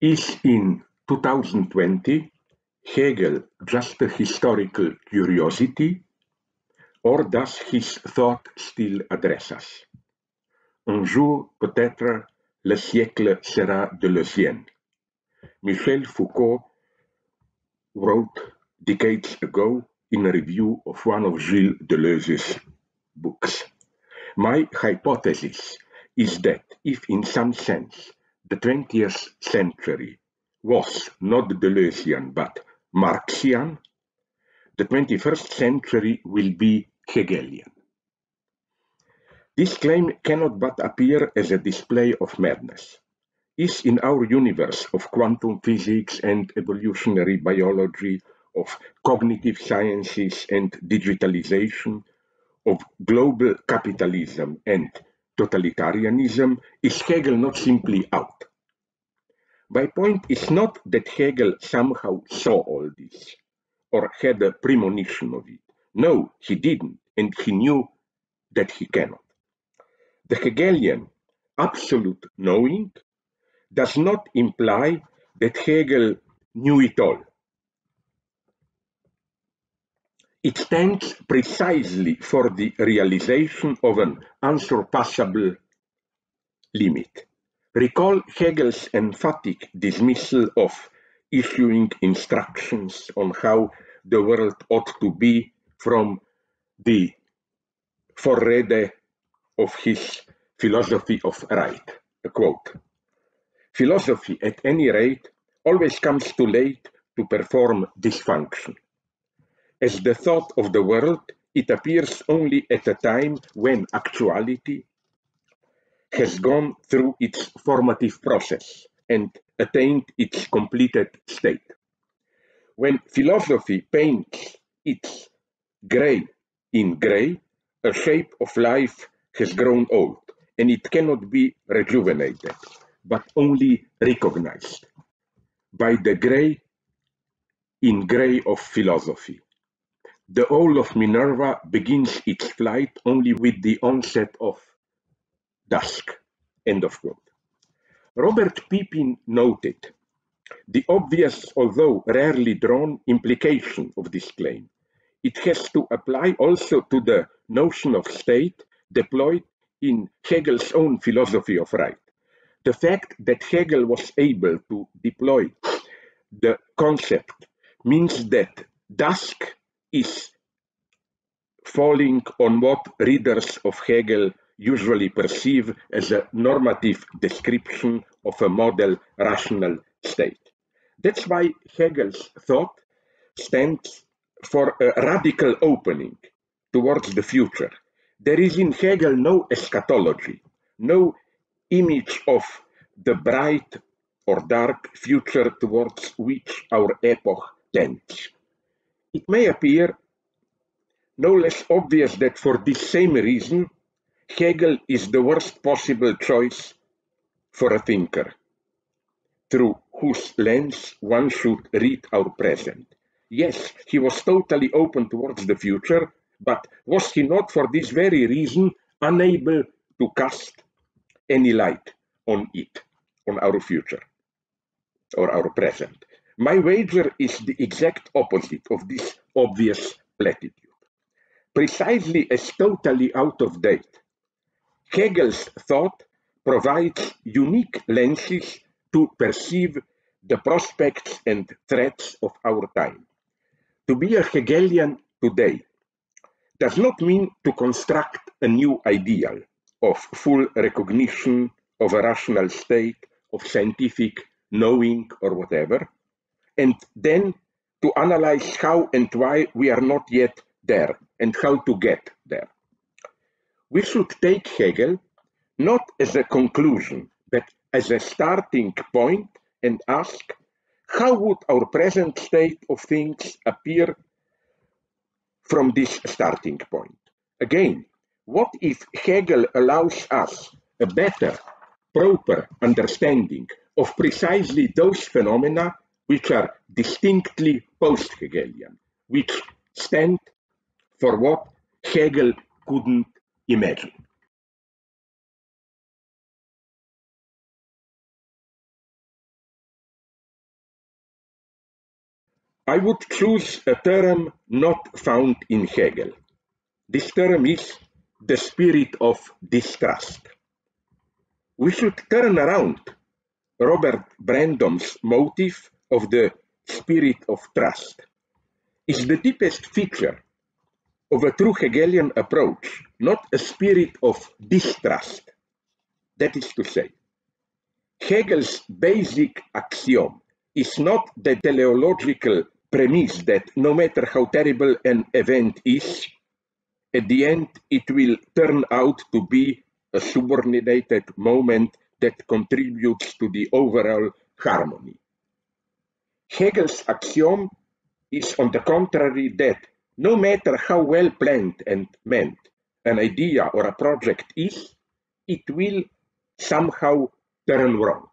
Is in 2020 Hegel just a historical curiosity, or does his thought still address us? Un jour, peut-être, le siècle sera de le sien. Michel Foucault wrote decades ago in a review of one of Gilles Deleuze's books. My hypothesis is that if in some sense the 20th century was not Deleuzian but Marxian, the 21st century will be Hegelian. This claim cannot but appear as a display of madness. Is in our universe of quantum physics and evolutionary biology, of cognitive sciences and digitalization, of global capitalism and totalitarianism, is Hegel not simply out? My point is not that Hegel somehow saw all this, or had a premonition of it. No, he didn't, and he knew that he cannot. The Hegelian absolute knowing does not imply that Hegel knew it all. It stands precisely for the realization of an unsurpassable limit. Recall Hegel's emphatic dismissal of issuing instructions on how the world ought to be from the Vorrede of his philosophy of right. A quote: "Philosophy, at any rate, always comes too late to perform this function. As the thought of the world, it appears only at a time when actuality has gone through its formative process and attained its completed state. When philosophy paints its grey in grey, a shape of life has grown old, and it cannot be rejuvenated, but only recognized by the grey in grey of philosophy. The owl of Minerva begins its flight only with the onset of dusk." End of quote. Robert Pippin noted the obvious, although rarely drawn, implication of this claim. It has to apply also to the notion of state deployed in Hegel's own philosophy of right. The fact that Hegel was able to deploy the concept means that dusk is falling on what readers of Hegel usually perceive as a normative description of a model rational state. That's why Hegel's thought stands for a radical opening towards the future. There is in Hegel no eschatology, no image of the bright or dark future towards which our epoch tends. It may appear no less obvious that for this same reason, Hegel is the worst possible choice for a thinker, through whose lens one should read our present. Yes, he was totally open towards the future, but was he not for this very reason unable to cast any light on it, on our future, or our present? My wager is the exact opposite of this obvious platitude. Precisely as totally out of date, Hegel's thought provides unique lenses to perceive the prospects and threats of our time. To be a Hegelian today does not mean to construct a new ideal of full recognition of a rational state, of scientific knowing or whatever, and then to analyze how and why we are not yet there and how to get there. We should take Hegel not as a conclusion, but as a starting point and ask, how would our present state of things appear from this starting point? Again, what if Hegel allows us a better, proper understanding of precisely those phenomena which are distinctly post-Hegelian, which stand for what Hegel couldn't imagine? I would choose a term not found in Hegel. This term is the spirit of distrust. We should turn around Robert Brandon's motive of the spirit of trust. Is the deepest feature of a true Hegelian approach not a spirit of distrust? That is to say, Hegel's basic axiom is not the teleological premise that no matter how terrible an event is, at the end it will turn out to be a subordinated moment that contributes to the overall harmony. Hegel's axiom is on the contrary that no matter how well planned and meant an idea or a project is, it will somehow turn wrong.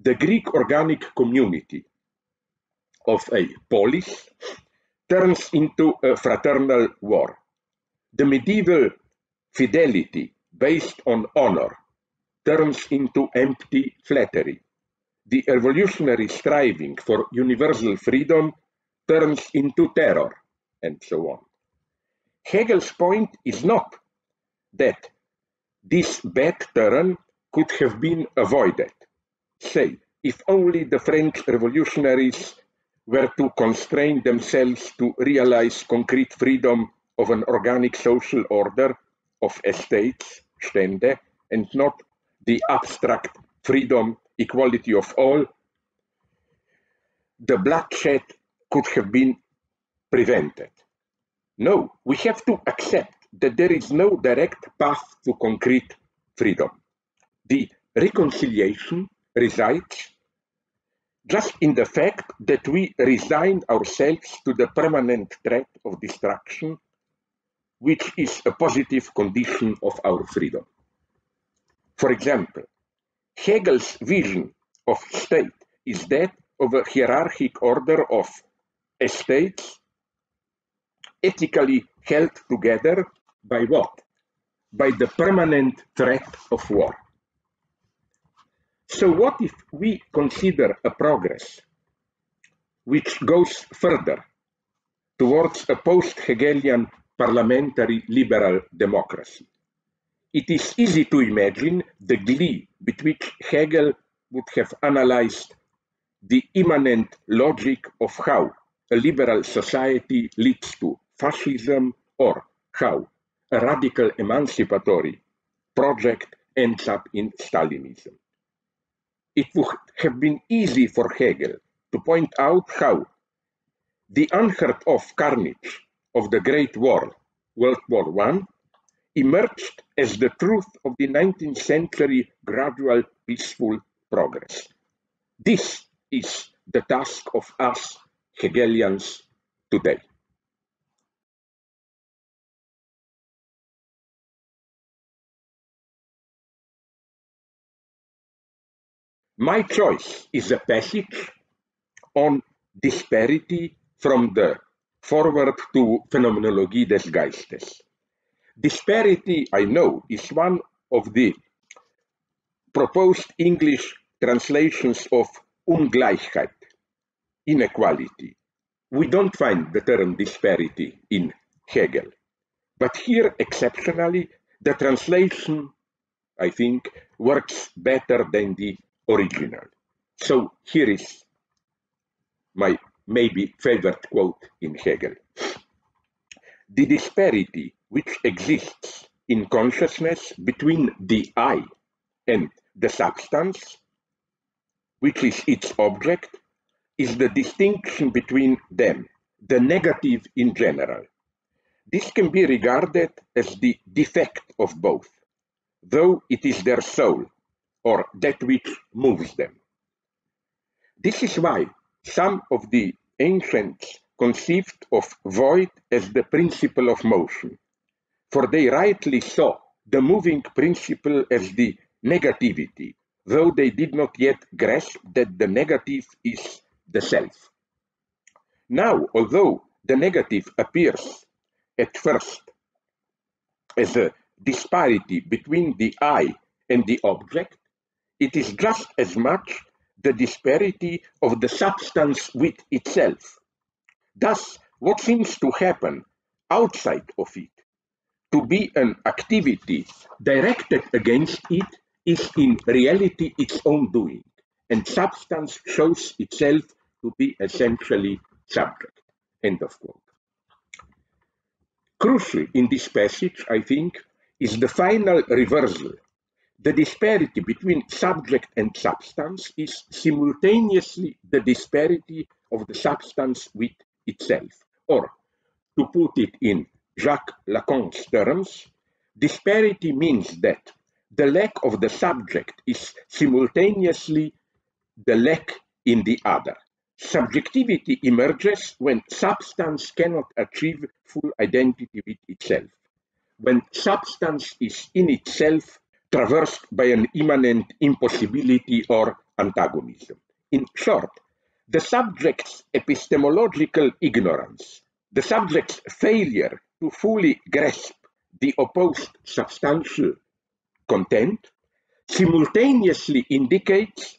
The Greek organic community of a polis turns into a fraternal war. The medieval fidelity based on honor turns into empty flattery. The evolutionary striving for universal freedom turns into terror, and so on. Hegel's point is not that this bad turn could have been avoided. Say, if only the French revolutionaries were to constrain themselves to realize concrete freedom of an organic social order of estates, Stände, and not the abstract freedom, equality of all, the bloodshed could have been prevented. No, we have to accept that there is no direct path to concrete freedom. The reconciliation resides just in the fact that we resign ourselves to the permanent threat of destruction, which is a positive condition of our freedom. For example, Hegel's vision of state is that of a hierarchic order of estates ethically held together by what? By the permanent threat of war. So what if we consider a progress which goes further towards a post-Hegelian parliamentary liberal democracy? It is easy to imagine the glee with which Hegel would have analyzed the immanent logic of how a liberal society leads to fascism or how a radical emancipatory project ends up in Stalinism. It would have been easy for Hegel to point out how the unheard of carnage of the Great War, World War I, emerged as the truth of the 19th century gradual peaceful progress. This is the task of us Hegelians today. My choice is a passage on disparity from the Forward to Phenomenologie des Geistes. Disparity, I know, is one of the proposed English translations of Ungleichheit, inequality. We don't find the term disparity in Hegel. But here, exceptionally, the translation, I think, works better than the original. So here is my maybe favorite quote in Hegel. The disparity which exists in consciousness between the I and the substance, which is its object, is the distinction between them, the negative in general. This can be regarded as the defect of both, though it is their soul, or that which moves them. This is why some of the ancients conceived of void as the principle of motion, for they rightly saw the moving principle as the negativity, though they did not yet grasp that the negative is the self. Now, although the negative appears at first as a disparity between the I and the object, it is just as much the disparity of the substance with itself. Thus, what seems to happen outside of it, to be an activity directed against it, is in reality its own doing, and substance shows itself to be essentially subject. End of quote. Crucial in this passage, I think, is the final reversal. The disparity between subject and substance is simultaneously the disparity of the substance with itself. Or, to put it in Jacques Lacan's terms, disparity means that the lack of the subject is simultaneously the lack in the other. Subjectivity emerges when substance cannot achieve full identity with itself, when substance is in itself traversed by an immanent impossibility or antagonism. In short, the subject's epistemological ignorance, the subject's failure to fully grasp the opposed substantial content, simultaneously indicates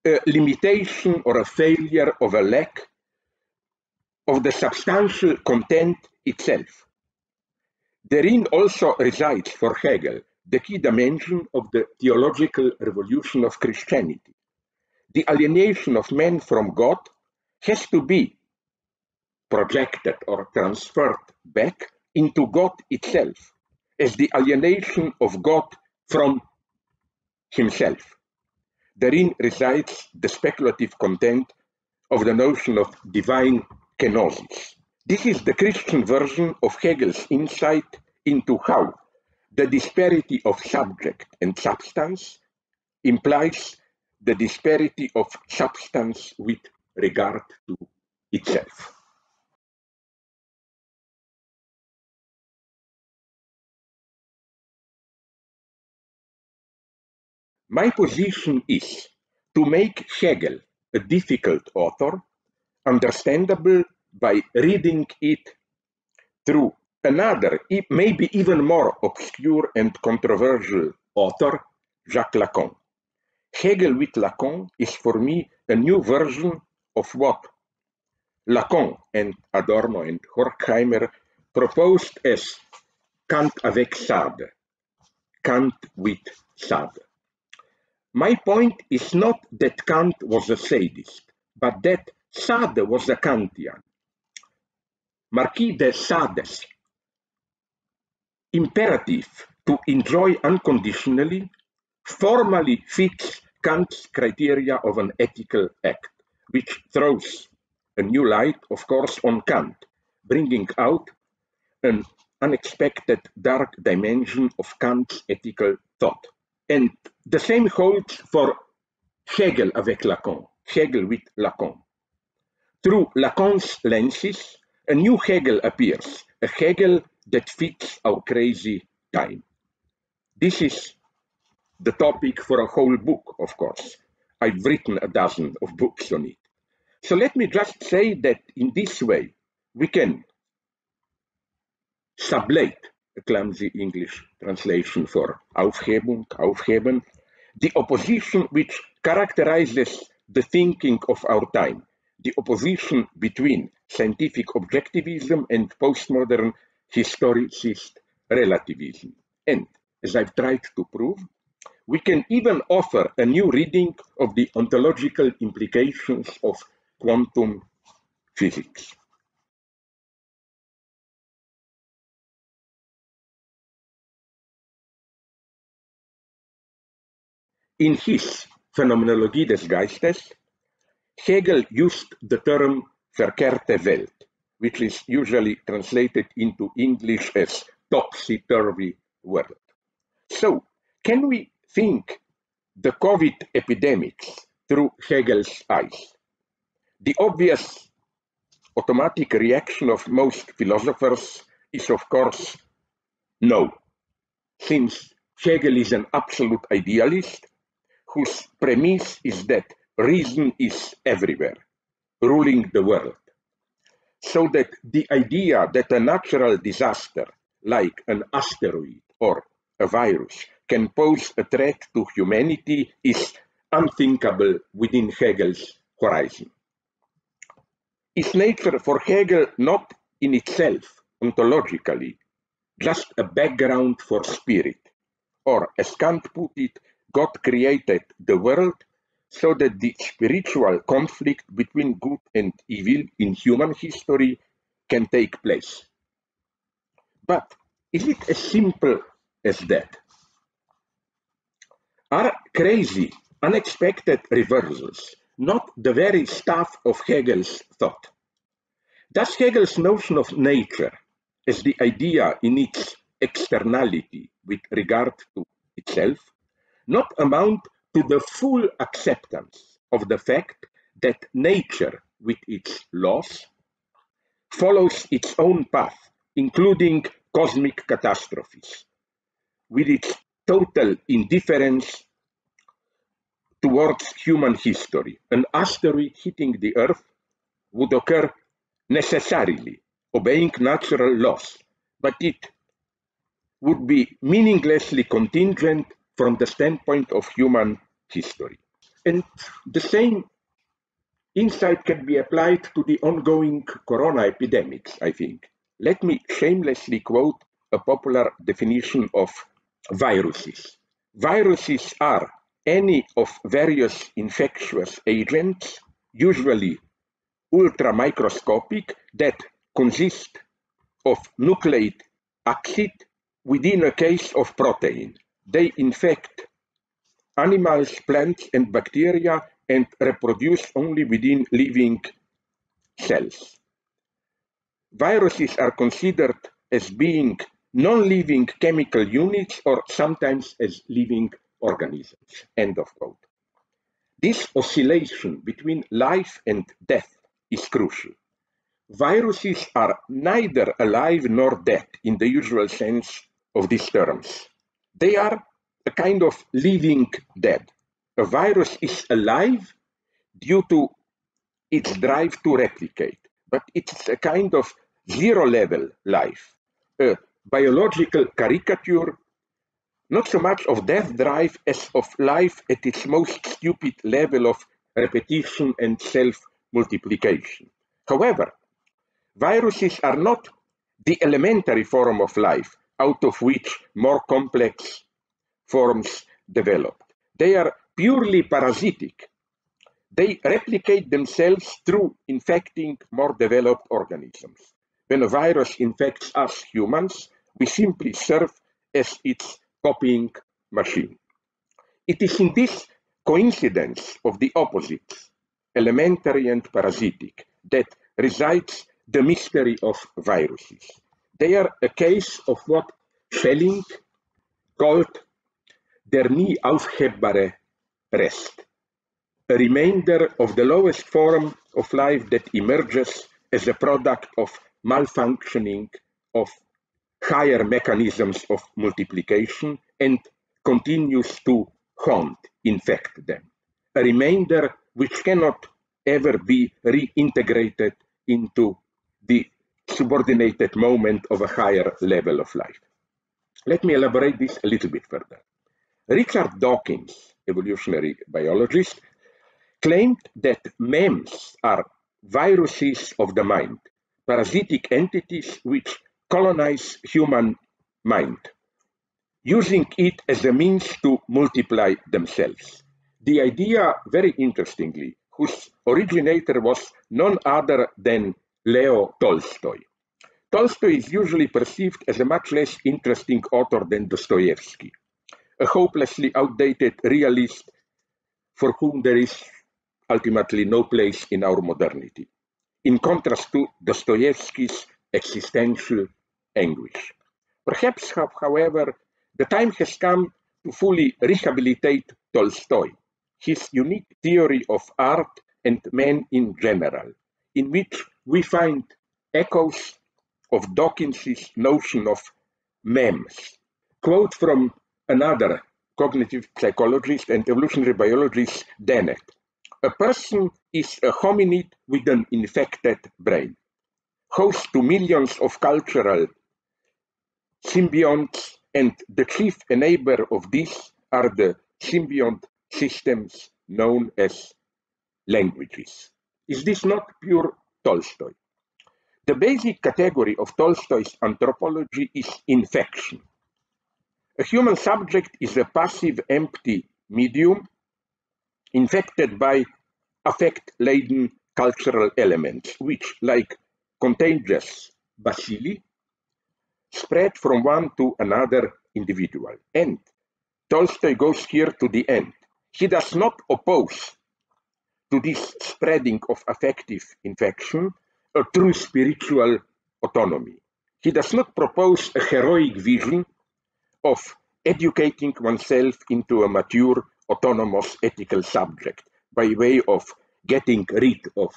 a limitation or a failure of a lack of the substantial content itself. Therein also resides for Hegel the key dimension of the theological revolution of Christianity. The alienation of man from God has to be projected or transferred back into God itself as the alienation of God from himself. Therein resides the speculative content of the notion of divine kenosis. This is the Christian version of Hegel's insight into how the disparity of subject and substance implies the disparity of substance with regard to itself. My position is to make Hegel a difficult author understandable by reading it through another, maybe even more obscure and controversial author, Jacques Lacan. Hegel with Lacan is for me a new version of what Lacan and Adorno and Horkheimer proposed as Kant avec Sade, Kant with Sade. My point is not that Kant was a sadist, but that Sade was a Kantian. Marquis de Sade's imperative to enjoy unconditionally formally fits Kant's criteria of an ethical act, which throws a new light, of course, on Kant, bringing out an unexpected dark dimension of Kant's ethical thought. And the same holds for Hegel avec Lacan, Hegel with Lacan. Through Lacan's lenses, a new Hegel appears, a Hegel that fits our crazy time. This is the topic for a whole book, of course. I've written a dozen of books on it. So let me just say that in this way, we can sublate, a clumsy English translation for Aufhebung, Aufheben, the opposition which characterizes the thinking of our time, the opposition between scientific objectivism and postmodern historicist relativism. And, as I've tried to prove, we can even offer a new reading of the ontological implications of quantum physics. In his Phänomenologie des Geistes, Hegel used the term verkehrte Welt, which is usually translated into English as topsy-turvy world. So, can we think the COVID epidemics through Hegel's eyes? The obvious automatic reaction of most philosophers is, of course, no, since Hegel is an absolute idealist whose premise is that reason is everywhere, ruling the world. So that the idea that a natural disaster, like an asteroid or a virus, can pose a threat to humanity is unthinkable within Hegel's horizon. Is nature for Hegel not in itself, ontologically, just a background for spirit? Or, as Kant put it, God created the world so that the spiritual conflict between good and evil in human history can take place. But is it as simple as that? Are crazy, unexpected reversals not the very stuff of Hegel's thought? Does Hegel's notion of nature as the idea in its externality with regard to itself not amount to the full acceptance of the fact that nature with its laws follows its own path, including cosmic catastrophes, with its total indifference towards human history? An asteroid hitting the Earth would occur necessarily, obeying natural laws, but it would be meaninglessly contingent from the standpoint of human history. And the same insight can be applied to the ongoing corona epidemics, I think. Let me shamelessly quote a popular definition of viruses. Viruses are any of various infectious agents, usually ultramicroscopic, that consist of nucleic acid within a case of protein. They infect animals, plants, and bacteria and reproduce only within living cells. Viruses are considered as being non-living chemical units or sometimes as living organisms. End of quote. This oscillation between life and death is crucial. Viruses are neither alive nor dead in the usual sense of these terms. They are a kind of living dead. A virus is alive due to its drive to replicate, but it's a kind of zero-level life, a biological caricature, not so much of death drive as of life at its most stupid level of repetition and self-multiplication. However, viruses are not the elementary form of life out of which more complex forms developed. They are purely parasitic. They replicate themselves through infecting more developed organisms. When a virus infects us humans, we simply serve as its copying machine. It is in this coincidence of the opposites, elementary and parasitic, that resides the mystery of viruses. They are a case of what Schelling called der nie aufhebbare Rest, a remainder of the lowest form of life that emerges as a product of malfunctioning of higher mechanisms of multiplication and continues to haunt, infect them. A remainder which cannot ever be reintegrated into the subordinated moment of a higher level of life. Let me elaborate this a little bit further. Richard Dawkins, evolutionary biologist, claimed that MEMS are viruses of the mind, parasitic entities which colonize human mind, using it as a means to multiply themselves. The idea, very interestingly, whose originator was none other than Leo Tolstoy. Tolstoy is usually perceived as a much less interesting author than Dostoevsky, a hopelessly outdated realist for whom there is ultimately no place in our modernity, in contrast to Dostoevsky's existential anguish. Perhaps, however, the time has come to fully rehabilitate Tolstoy, his unique theory of art and man in general, in which we find echoes of Dawkins's notion of MEMS. Quote from another cognitive psychologist and evolutionary biologist, Dennett. A person is a hominid with an infected brain, host to millions of cultural symbionts, and the chief enabler of these are the symbiont systems known as languages. Is this not pure Tolstoy? The basic category of Tolstoy's anthropology is infection. A human subject is a passive, empty medium infected by affect-laden cultural elements, which, like contagious bacilli, spread from one to another individual. And Tolstoy goes here to the end. He does not oppose to this spreading of affective infection a true spiritual autonomy. He does not propose a heroic vision of educating oneself into a mature, autonomous ethical subject by way of getting rid of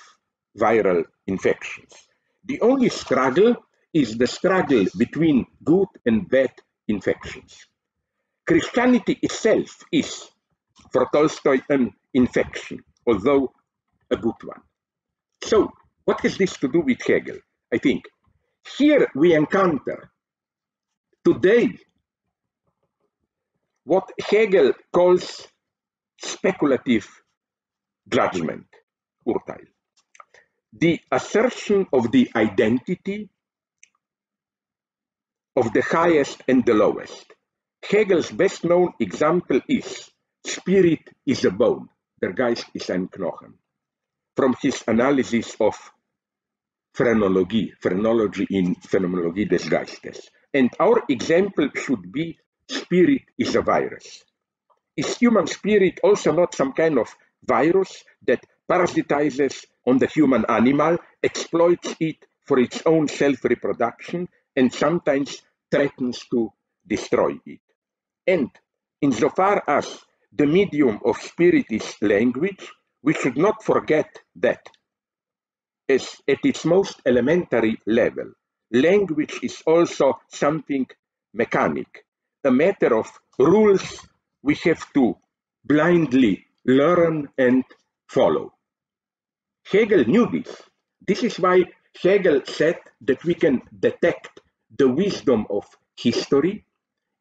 viral infections. The only struggle is the struggle between good and bad infections. Christianity itself is, for Tolstoy, an infection, although a good one. So, what has this to do with Hegel? I think here we encounter today what Hegel calls speculative judgment, Urteil. The assertion of the identity of the highest and the lowest. Hegel's best known example is spirit is a bone, der Geist ist ein Knochen, from his analysis of phrenology in Phänomenologie des Geistes. And our example should be spirit is a virus. Is human spirit also not some kind of virus that parasitizes on the human animal, exploits it for its own self-reproduction, and sometimes threatens to destroy it? And insofar as the medium of spirit is language, we should not forget that as at its most elementary level, language is also something mechanic, a matter of rules we have to blindly learn and follow. Hegel knew this. This is why Hegel said that we can detect the wisdom of history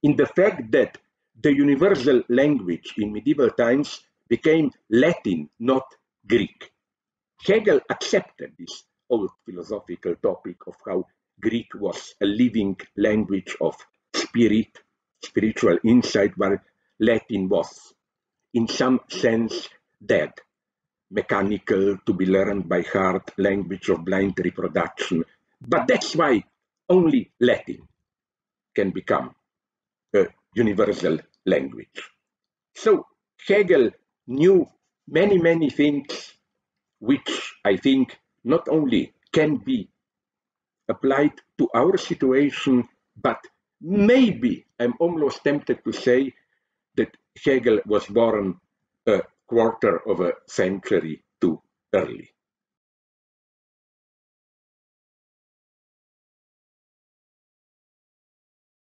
in the fact that the universal language in medieval times became Latin, not Greek. Hegel accepted this old philosophical topic of how Greek was a living language of spirit, spiritual insight, while Latin was, in some sense, dead, mechanical, to be learned by heart, language of blind reproduction. But that's why only Latin can become a universal language. So Hegel knew many, many things which I think not only can be applied to our situation, but maybe I'm almost tempted to say that Hegel was born a quarter of a century too early.